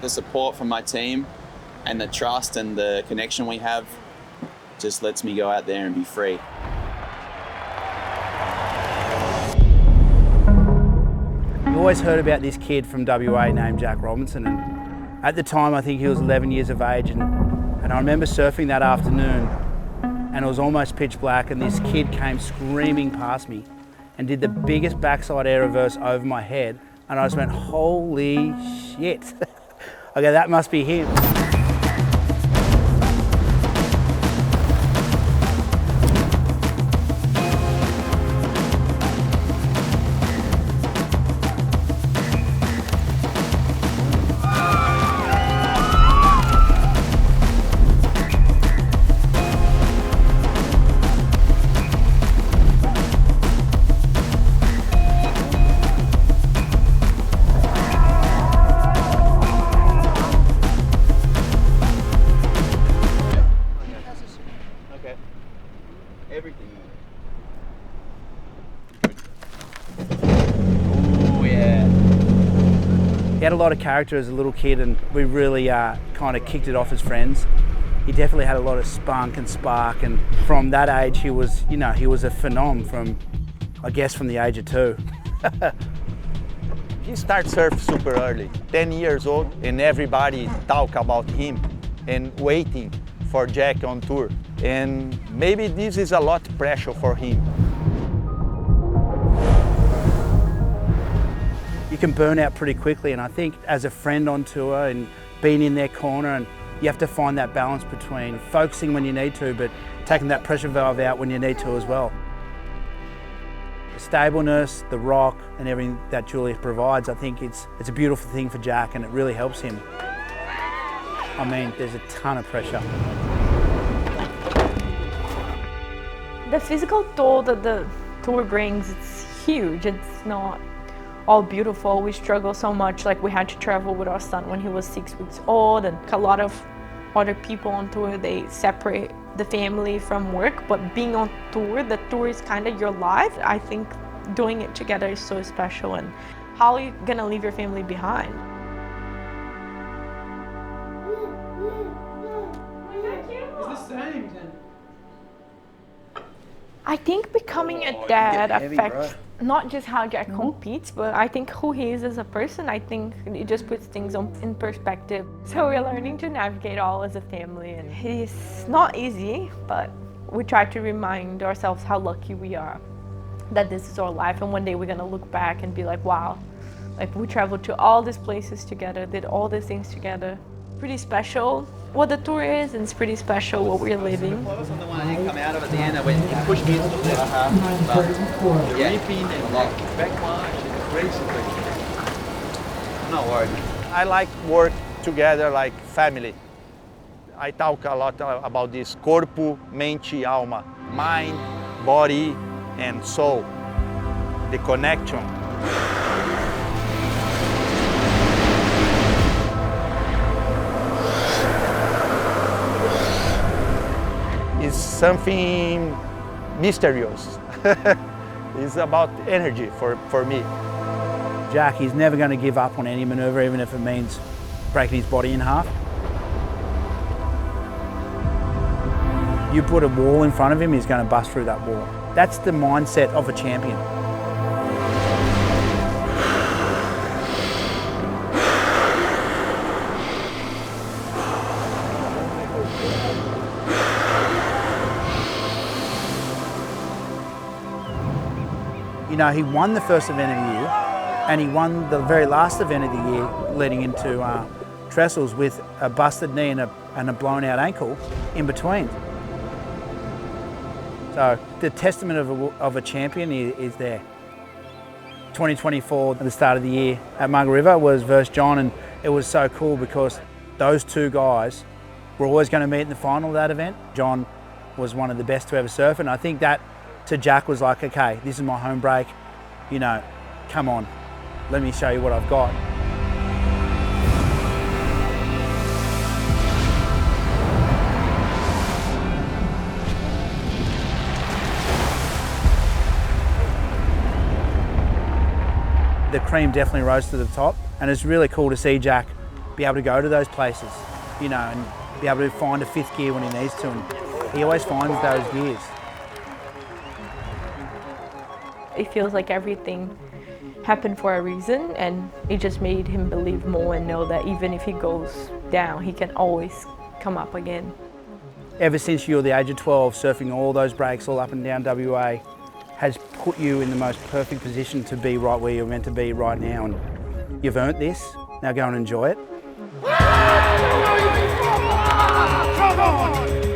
The support from my team and the trust and the connection we have just lets me go out there and be free. You always heard about this kid from WA named Jack Robinson, and at the time I think he was 11 years of age, and I remember surfing that afternoon and it was almost pitch black, and this kid came screaming past me and did the biggest backside air reverse over my head, and I just went, holy shit. Okay, that must be him. Everything. Oh yeah. He had a lot of character as a little kid, and we really kind of kicked it off as friends. He definitely had a lot of spunk and spark, and from that age he was, you know, he was a phenom from, I guess, from the age of 2. He started surf super early, 10 years old, and everybody talk about him and waiting for Jack on tour. And maybe this is a lot of pressure for him. You can burn out pretty quickly, and I think as a friend on tour and being in their corner, and you have to find that balance between focusing when you need to, but taking that pressure valve out when you need to as well. The stableness, the rock, and everything that Julia provides, I think it's a beautiful thing for Jack, and it really helps him. I mean, there's a ton of pressure. The physical toll that the tour brings, it's huge. It's not all beautiful. We struggle so much. Like, we had to travel with our son when he was 6 weeks old, and a lot of other people on tour, they separate the family from work, but being on tour, the tour is kind of your life. I think doing it together is so special, and how are you gonna leave your family behind? It's the same. I think becoming a dad affects not just how Jack competes, but I think who he is as a person. I think it just puts things in perspective. So we're learning to navigate all as a family, and it's not easy, but we try to remind ourselves how lucky we are that this is our life, and one day we're gonna look back and be like, wow, like we traveled to all these places together, did all these things together. Pretty special what the tour is, and it's pretty special what we're living. The one I didn't come out of at the end, I went, he pushed me into the left. But the reaping and like backlash and crazy. I'm not worried. I like work together like family. I talk a lot about this corpo, mente, alma, mind, body, and soul, the connection. It's something mysterious. It's about energy for me. Jack, he's never going to give up on any maneuver, even if it means breaking his body in half. You put a wall in front of him, he's going to bust through that wall. That's the mindset of a champion. You know, he won the first event of the year, and he won the very last event of the year leading into trestles with a busted knee and a blown out ankle in between. So the testament of a champion is there. 2024, at the start of the year at Margaret River, was versus John, and it was so cool because those two guys were always going to meet in the final of that event. John was one of the best to ever surf, and I think that to Jack was like, okay, this is my home break, you know, come on, let me show you what I've got. The cream definitely rose to the top, and it's really cool to see Jack be able to go to those places, you know, and be able to find a fifth gear when he needs to, and he always finds those gears. It feels like everything happened for a reason, and it just made him believe more and know that even if he goes down, he can always come up again. Ever since you were the age of 12, surfing all those breaks all up and down WA has put you in the most perfect position to be right where you're meant to be right now, and you've earned this. Now go and enjoy it. Come on!